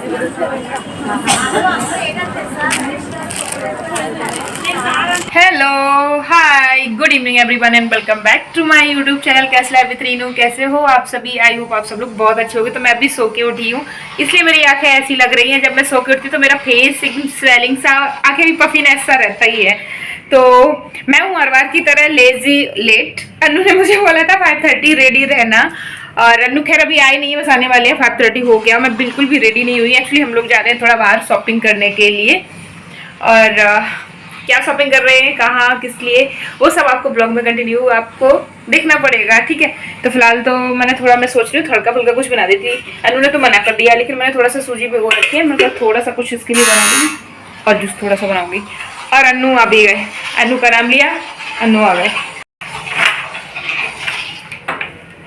Hello, hi, good evening everyone and welcome back to my YouTube channel cash life with Reenu. कैसे हो आप सभी? I hope आप सब लोग बहुत अच्छे होंगे। तो मैं अभी सो के उठी हूँ, इसलिए मेरी आंखें ऐसी लग रही हैं। जब मैं सो के उठती तो मेरा फेस एकदम स्वेलिंग सा, आंखें भी पफीनेस सा रहता ही है। तो मैं हूँ हर बार की तरह लेजी लेट। अनु ने मुझे बोला था 5:30 रेडी रहना, और अनु खैर अभी आई नहीं है, बस आने वाले हैं। 5:30 हो गया, मैं बिल्कुल भी रेडी नहीं हुई। एक्चुअली हम लोग जा रहे हैं थोड़ा बाहर शॉपिंग करने के लिए, और क्या शॉपिंग कर रहे हैं, कहाँ, किस लिए, वो सब आपको ब्लॉग में कंटिन्यू आपको देखना पड़ेगा, ठीक है। तो फिलहाल तो मैं सोच रही हूँ हल्का फुल्का कुछ बना देती। अनु ने तो मना कर दिया, लेकिन मैंने थोड़ा सा सूजी भिगो रखी है, मैं थोड़ा सा कुछ इसके लिए बना दूँगी और जूस थोड़ा सा बनाऊंगी। और अनु आ भी गए, अनु का नाम लिया, अनु आ गए।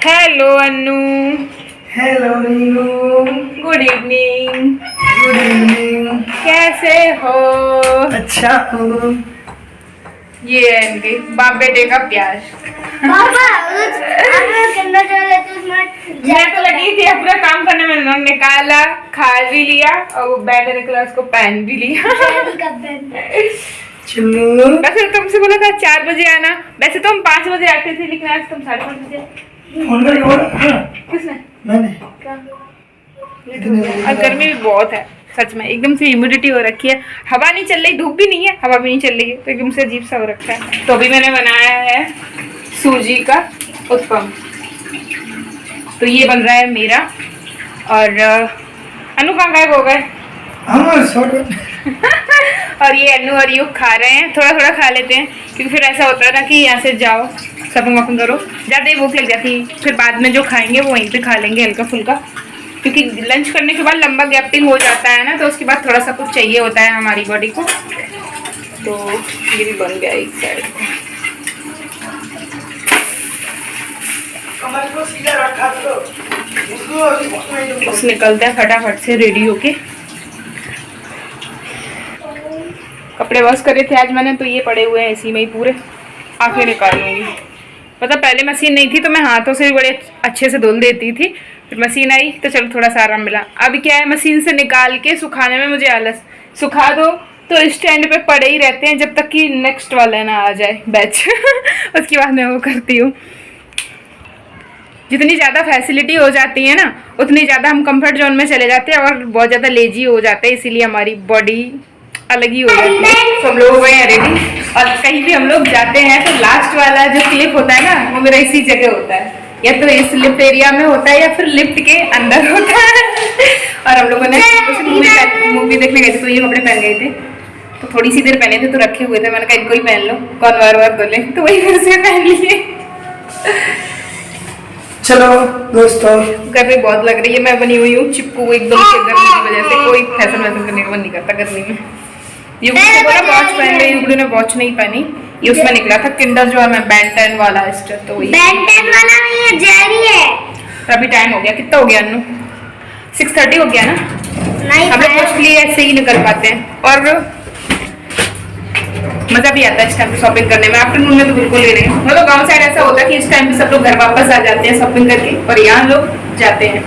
Hello Anu. Hello Rinu. Good evening. Good evening. कैसे हो? अच्छा हूँ। ये है इनके बाप बेटे का प्यार। पापा मैं तो लगी थी अपना काम करने में, उन्होंने निकाला, खा भी लिया और वो बैठे निकला, उसको पहन भी लिया। चलो। वैसे तुमसे बोला था 4 बजे आना, वैसे तो हम 5 बजे आते थे, लेकिन आज तुम 5:30 बजे। फोन करके बोला? किसने? मैंने। और गर्मी भी बहुत है सच में, एकदम से ह्यूमिडिटी हो रखी है, हवा नहीं चल रही, धूप भी नहीं है, हवा भी नहीं चल रही है, तो एकदम से अजीब सा हो रखा है। तो अभी मैंने बनाया है सूजी का उत्पम, तो ये बन रहा है मेरा। और अनु कहाँ गायब हो गए? और ये अनु और यू खा रहे हैं, थोड़ा थोड़ा खा लेते हैं, क्योंकि फिर ऐसा होता है ना कि यहाँ से जाओ शॉपिंग वॉपिंग करो, ज़्यादा ही भूख लग जाती है, फिर बाद में जो खाएंगे वो वहीं पे खा लेंगे हल्का फुल्का, क्योंकि लंच करने के बाद लंबा गैपिंग हो जाता है ना, तो उसके बाद थोड़ा सा कुछ चाहिए होता है हमारी बॉडी को। तो ये भी बन गया एक साइड। बस निकलते हैं फटाफट से रेडी होके। कपड़े वॉश करे थे आज मैंने, तो ये पड़े हुए हैं इसी में ही पूरे, आंखें निकाल लूँगी। पता पहले मशीन नहीं थी तो मैं हाथों से बड़े अच्छे से धुल देती थी, फिर मशीन आई तो चलो थोड़ा सा आराम मिला। अभी क्या है, मशीन से निकाल के सुखाने में मुझे आलस, सुखा दो तो स्टैंड पे पड़े ही रहते हैं जब तक कि नेक्स्ट वाला ना आ जाए बैच। उसके बाद मैं वो करती हूँ। जितनी ज़्यादा फैसिलिटी हो जाती है ना, उतनी ज़्यादा हम कंफर्ट जोन में चले जाते हैं और बहुत ज़्यादा लेजी हो जाते हैं, इसीलिए हमारी बॉडी अलग ही हो जाती है। सब लोग हो गए हैं रेडी, और कहीं भी हम लोग जाते हैं तो लास्ट वाला जो क्लिप होता है ना, वो मेरा इसी जगह होता है, या तो इस लिफ्ट एरिया में होता है या फिर लिफ्ट के अंदर होता है। और हम लोगों ने मूवी देखने गए थे तो ये कपड़े पहन गए थे, तो थोड़ी सी देर पहने थे तो रखे हुए थे, मैंने कहा इनको ही पहन लो, कौन बार बार बोले, तो वही फिर से पहन लिए। चलो दोस्तों, गर्मी बहुत लग रही है, मैं बनी हुई हूँ चिपकू एकदम से गर्मी की वजह से, कोई फैशन वैसन करने का मन नहीं करता गर्मी में। युगड़ी ने बोला वॉच पहन ले, युगड़ी ने वॉच नहीं पहनी, ये उसमें निकला था किंडर जो है, मैं Ben 10 वाला स्टर, तो वही Ben 10 वाला नहीं है, जेरी है। तो अभी टाइम हो गया, कितना हो गया अनु? 6:30 हो गया ना। नहीं, हम लोग मोस्टली ऐसे ही निकल पाते हैं, और मजा भी आता है इस टाइम पे शॉपिंग करने में। आफ्टरनून में तो बिल्कुल ही नहीं, मतलब गांव साइड ऐसा होता है कि इस टाइम पे सब लोग घर वापस आ जाते हैं शॉपिंग करके, और यहाँ लोग जाते हैं।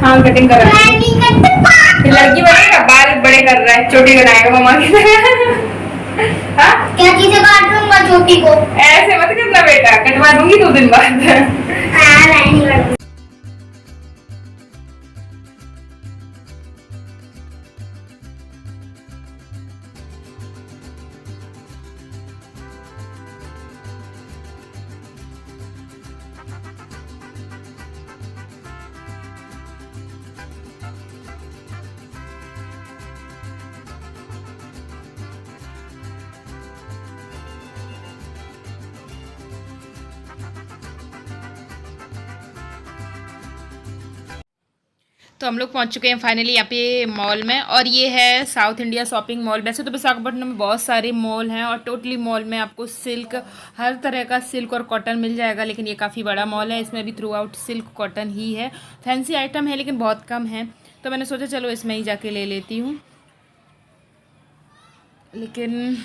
हाँ कटिंग कर रहा है, लड़की बनेगा, बाल बड़े कर रहा है, चोटी बनाएगा मामा की तरह। हाँ क्या चीजें काट दूंगा छोटी को, ऐसे मत करना बेटा, कटवा दूंगी 2 दिन बाद। नहीं करूंगी। तो हम लोग पहुंच चुके हैं फाइनली यहाँ पे मॉल में, और ये है साउथ इंडिया शॉपिंग मॉल। वैसे तो विशाखापट्टनम में बहुत सारे मॉल हैं, और टोटली मॉल में आपको सिल्क, हर तरह का सिल्क और कॉटन मिल जाएगा, लेकिन ये काफ़ी बड़ा मॉल है, इसमें भी थ्रू आउट सिल्क कॉटन ही है। फैंसी आइटम है लेकिन बहुत कम है, तो मैंने सोचा चलो इसमें ही जाके ले लेती हूँ। लेकिन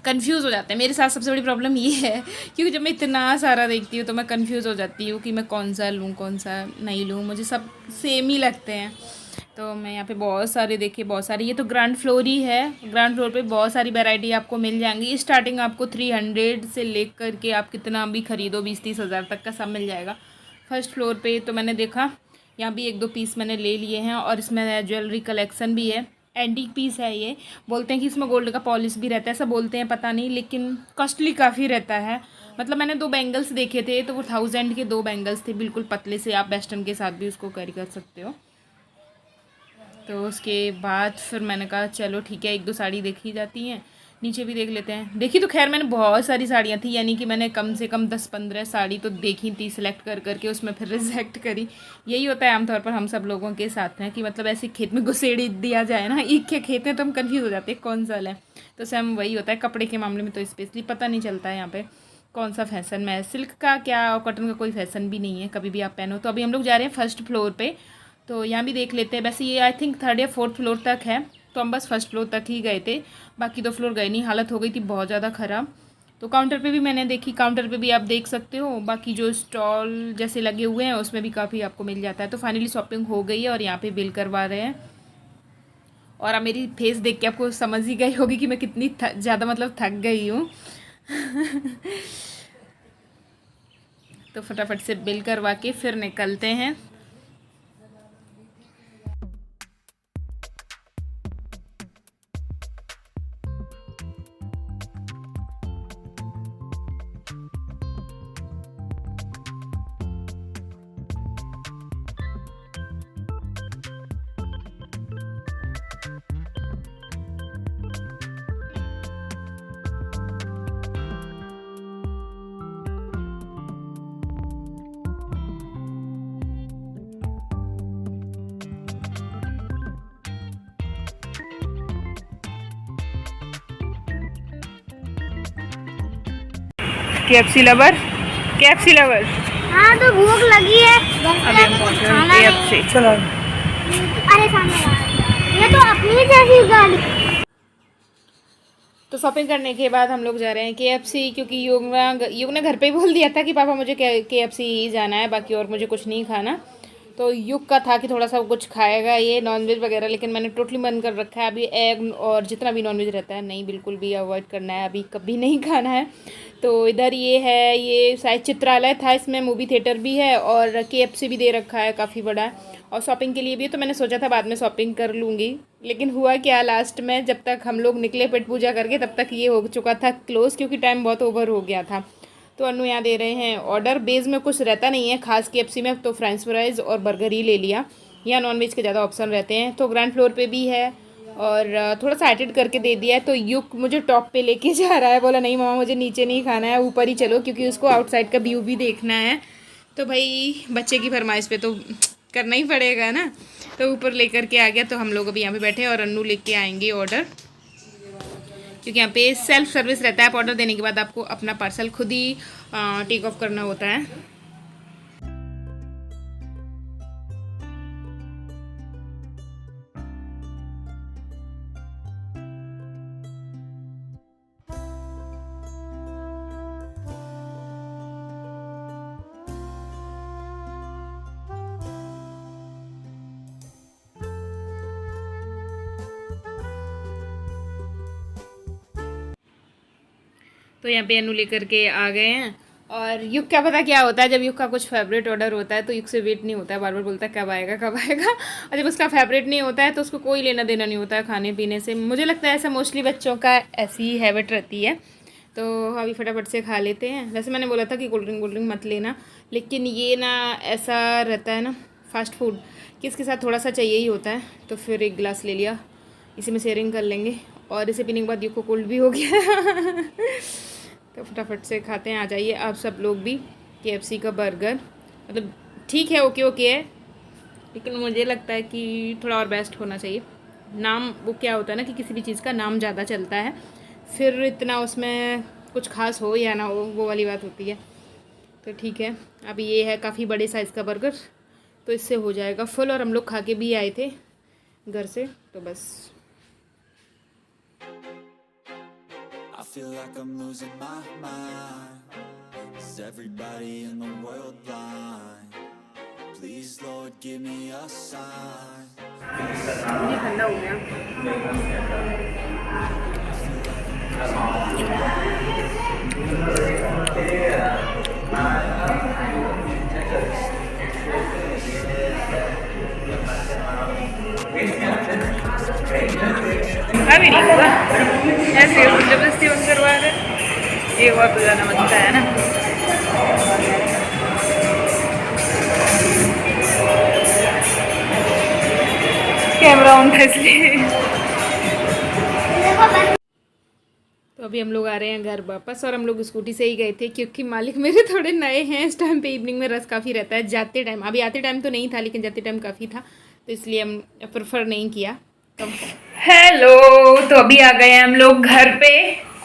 कंफ्यूज हो जाते हैं। मेरे साथ सबसे बड़ी प्रॉब्लम ये है, क्योंकि जब मैं इतना सारा देखती हूँ तो मैं कंफ्यूज हो जाती हूँ कि मैं कौन सा लूँ कौन सा नहीं लूँ, मुझे सब सेम ही लगते हैं। तो मैं यहाँ पे बहुत सारे देखे, बहुत सारे, ये तो ग्राउंड फ्लोर ही है। ग्राउंड फ्लोर पे बहुत सारी वैरायटी आपको मिल जाएंगी। स्टार्टिंग आपको 300 से लेकर के आप कितना भी ख़रीदो 20-30 हज़ार तक का सब मिल जाएगा। फर्स्ट फ्लोर पे तो मैंने देखा यहाँ भी 1-2 पीस मैंने ले लिए हैं, और इसमें ज्वेलरी कलेक्शन भी है। एंटीक पीस है ये, बोलते हैं कि इसमें गोल्ड का पॉलिश भी रहता है, ऐसा बोलते हैं, पता नहीं, लेकिन कॉस्टली काफ़ी रहता है। मतलब मैंने 2 बैंगल्स देखे थे तो वो 1000 के 2 बैंगल्स थे, बिल्कुल पतले से, आप वेस्टर्न के साथ भी उसको कैरी कर सकते हो। तो उसके बाद फिर मैंने कहा चलो ठीक है, 1-2 साड़ी देखी जाती हैं, नीचे भी देख लेते हैं। देखी तो खैर मैंने बहुत सारी साड़ियाँ थी, यानी कि मैंने कम से कम 10-15 साड़ी तो देखी थी, सिलेक्ट कर करके उसमें फिर रिजेक्ट करी। यही होता है आमतौर पर हम सब लोगों के साथ में, कि मतलब ऐसे खेत में घुसेड़ दिया जाए ना, एक के खेत में तो हम कन्फ्यूज़ हो जाते हैं कौन सा लें। तो सेम वही होता है कपड़े के मामले में, तो स्पेशली पता नहीं चलता है यहाँ पर कौन सा फैशन में है, सिल्क का क्या और कॉटन का कोई फैशन भी नहीं है, कभी भी आप पहनो। तो अभी हम लोग जा रहे हैं फर्स्ट फ्लोर पे, तो यहाँ भी देख लेते हैं। वैसे ये आई थिंक 3rd या 4th फ्लोर तक है, तो हम बस फर्स्ट फ्लोर तक ही गए थे, बाकी 2 फ्लोर गए नहीं, हालत हो गई थी बहुत ज़्यादा ख़राब। तो काउंटर पे भी मैंने देखी, काउंटर पे भी आप देख सकते हो, बाकी जो स्टॉल जैसे लगे हुए हैं उसमें भी काफ़ी आपको मिल जाता है। तो फाइनली शॉपिंग हो गई है और यहाँ पे बिल करवा रहे हैं। और अब मेरी फेस देख के आपको समझ ही गई होगी कि मैं कितनी ज़्यादा मतलब थक गई हूँ। तो फटाफट से बिल करवा के फिर निकलते हैं। KFC lover, KFC lover. हाँ तो भूख लगी है, अभी हम पहुँच रहे हैं KFC। चलो अरे सामने ये तो अपनी जैसी गाड़ी। तो शॉपिंग करने के बाद हम लोग जा रहे हैं KFC, क्योंकि युग ने घर पे ही बोल दिया था कि पापा मुझे KFC ही जाना है, बाकी और मुझे कुछ नहीं खाना। तो युग का था कि थोड़ा सा कुछ खाएगा ये नॉनवेज वगैरह, लेकिन मैंने टोटली बंद कर रखा है अभी। एग और जितना भी नॉनवेज रहता है नहीं, बिल्कुल भी अवॉइड करना है, अभी कभी नहीं खाना है। तो इधर ये है, ये शायद चित्रालय था, इसमें मूवी थिएटर भी है और KFC भी दे रखा है, काफ़ी बड़ा है, और शॉपिंग के लिए भी। तो मैंने सोचा था बाद में शॉपिंग कर लूँगी, लेकिन हुआ क्या, लास्ट में जब तक हम लोग निकले पेट पूजा करके तब तक ये हो चुका था क्लोज़, क्योंकि टाइम बहुत ओवर हो गया था। तो अनु यहाँ दे रहे हैं ऑर्डर। बेस में कुछ रहता नहीं है खास KFC में, तो फ्रेंच फ्राइज़ और बर्गर ही ले लिया, यहाँ नॉनवेज के ज़्यादा ऑप्शन रहते हैं। तो ग्राउंड फ्लोर पे भी है, और थोड़ा सा एडिट करके दे दिया है। तो युग मुझे टॉप पे लेके जा रहा है, बोला नहीं मामा मुझे नीचे नहीं खाना है, ऊपर ही चलो, क्योंकि उसको आउटसाइड का व्यू भी देखना है। तो भाई बच्चे की फरमाइश पे तो करना ही पड़ेगा ना, तो ऊपर लेकर के आ गया। तो हम लोग अभी यहाँ पे बैठे हैं और अन्नू लेके आएंगे ऑर्डर, क्योंकि यहाँ पे सेल्फ सर्विस रहता है। आप ऑर्डर देने के बाद आपको अपना पार्सल खुद ही टेक ऑफ करना होता है। तो यहाँ पे अनु लेकर के आ गए हैं। और युग क्या पता क्या होता है, जब युग का कुछ फेवरेट ऑर्डर होता है तो युग से वेट नहीं होता है, बार बार बोलता है कब आएगा कब आएगा। और जब उसका फेवरेट नहीं होता है तो उसको कोई लेना देना नहीं होता है खाने पीने से। मुझे लगता है ऐसा मोस्टली बच्चों का ऐसी ही हैबिट रहती है। तो अभी फटाफट से खा लेते हैं। वैसे मैंने बोला था कि कोल्ड ड्रिंक मत लेना, लेकिन ये ना ऐसा रहता है ना फास्ट फूड कि इसके साथ थोड़ा सा चाहिए ही होता है। तो फिर एक गिलास ले लिया, इसी में शेयरिंग कर लेंगे, और इसे पीने के बाद युग को कोल्ड भी हो गया। तो फटाफट से खाते हैं। आ जाइए आप सब लोग भी। KFC का बर्गर मतलब ठीक है, ओके ओके है, लेकिन मुझे लगता है कि थोड़ा और बेस्ट होना चाहिए। नाम वो क्या होता है ना कि किसी भी चीज़ का नाम ज़्यादा चलता है, फिर इतना उसमें कुछ खास हो या ना हो, वो वाली बात होती है। तो ठीक है, अभी ये है काफ़ी बड़े साइज़ का बर्गर, तो इससे हो जाएगा फुल। और हम लोग खा के भी आए थे घर से, तो बस। I feel like I'm losing my mind. Is everybody in the world blind? Please, Lord, give me a sign. ये ठंडा हो गया। अभी नहीं हुआ, ऐसे जबरदस्ती बंद करवा रहे, ये बहुत ज़्यादा बनता है ना। कैमरा ऑन था इसलिए। तो अभी हम लोग आ रहे हैं घर वापस, और हम लोग स्कूटी से ही गए थे क्योंकि मालिक मेरे थोड़े नए हैं। इस टाइम पे इवनिंग में रश काफ़ी रहता है, जाते टाइम, अभी आते टाइम तो नहीं था लेकिन जाते टाइम काफ़ी था, तो इसलिए हम प्रेफर नहीं किया। तो हेलो, तो अभी आ गए हैं हम लोग घर पे,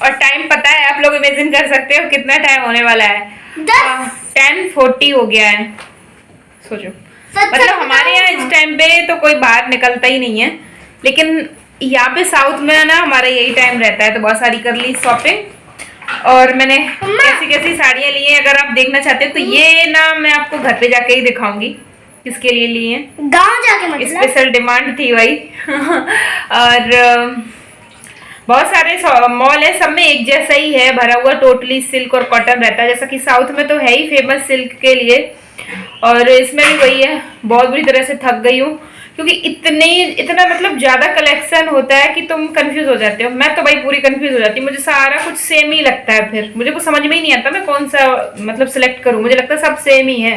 और टाइम पता है, आप लोग इमेजिन कर सकते हो कितना टाइम होने वाला है। 10:40 हो गया है, सोचो। मतलब हमारे यहाँ इस टाइम पे तो कोई बाहर निकलता ही नहीं है, लेकिन यहाँ पे साउथ में ना हमारा यही टाइम रहता है। तो बहुत सारी कर ली शॉपिंग, और मैंने कैसी कैसी साड़ियाँ ली हैं, अगर आप देखना चाहते हो तो ये ना मैं आपको घर पे जाके ही दिखाऊंगी किसके लिए लिए हैं। गाँव जाके मतलब स्पेशल डिमांड थी भाई। और बहुत सारे मॉल है, सब में एक जैसा ही है, भरा हुआ टोटली सिल्क और कॉटन रहता है, जैसा कि साउथ में तो है ही फेमस सिल्क के लिए, और इसमें भी वही है। बहुत बुरी तरह से थक गई हूँ क्योंकि इतना मतलब ज्यादा कलेक्शन होता है कि तुम कंफ्यूज हो जाते हो। मैं तो भाई पूरी कंफ्यूज हो जाती हूँ, मुझे सारा कुछ सेम ही लगता है, फिर मुझे कुछ समझ में ही नहीं आता मैं कौन सा मतलब सिलेक्ट करूँ, मुझे लगता है सब सेम ही है।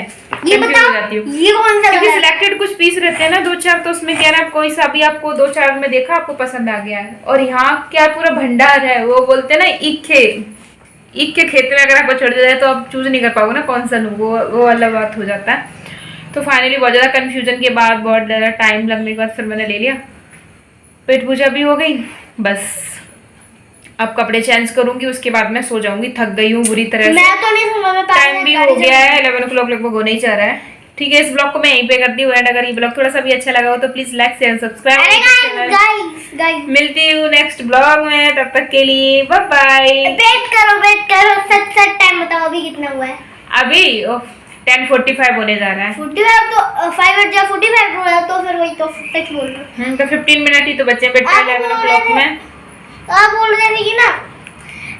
ये कंफ्यूज बताओ, हो जाती हूँ ये कौन सा क्योंकि सिलेक्टेड कुछ पीस रहते हैं ना 2-4, तो उसमें क्या ना कोई सा भी आपको 2-4 में देखा आपको पसंद आ गया है, और यहाँ क्या पूरा भंडार है। वो बोलते हैं ना ईख के खेत में अगर आपको चढ़ जाए तो आप चूज नहीं कर पाओगे ना कौन सा लूँ, वो अलग बात हो जाता है। तो फाइनली बहुत ज़्यादा कन्फ्यूजन के बाद, बहुत ज़्यादा टाइम लगने के बाद फिर मैंने ले लिया। पेट पूजा भी हो गई, बस अब कपड़े चेंज करूंगी, उसके बाद मैं सो जाऊंगी, थक गई हूँ बुरी तरह से। मैं तो नहीं सुना, मैं टाइम भी हो गया है, 11 o'clock लगभग होने ही जा रहा है। ठीक है, इस ब्लॉग को मैं यहीं पे करती हूँ एंड। अगर ये ब्लॉग थोड़ा सा भी अच्छा लगा हो तो please like share subscribe. Guys मिलती हूँ नेक्स्ट ब्लॉग में, तब तक के लिए बाय बाय। वेट करो, सच टाइम बताओ अभी कितना हुआ है। अभी 10:45 होने जा रहा है। 45 तो 5 या 45 हुआ तो फिर वही तो सच बोल रहे हो। तो 15 मिनट ही तो बचे बेटा 11 o'clock में। आप बोल रहे थे कि ना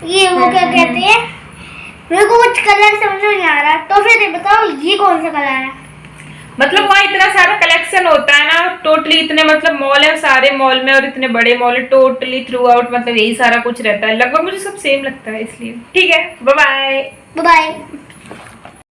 ये वो क्या कहते हैं, मेरे को कुछ कलर समझ में नहीं आ रहा, तो फिर ये बताओ ये कौन सा कलर है। मतलब वहाँ इतना सारा कलेक्शन होता है ना, टोटली इतने मतलब मॉल है सारे मॉल में, और इतने बड़े मॉल है टोटली थ्रू आउट, मतलब यही सारा कुछ रहता है लगभग, मुझे सब सेम लगता है इसलिए। ठीक है, बाय बाय। बाय।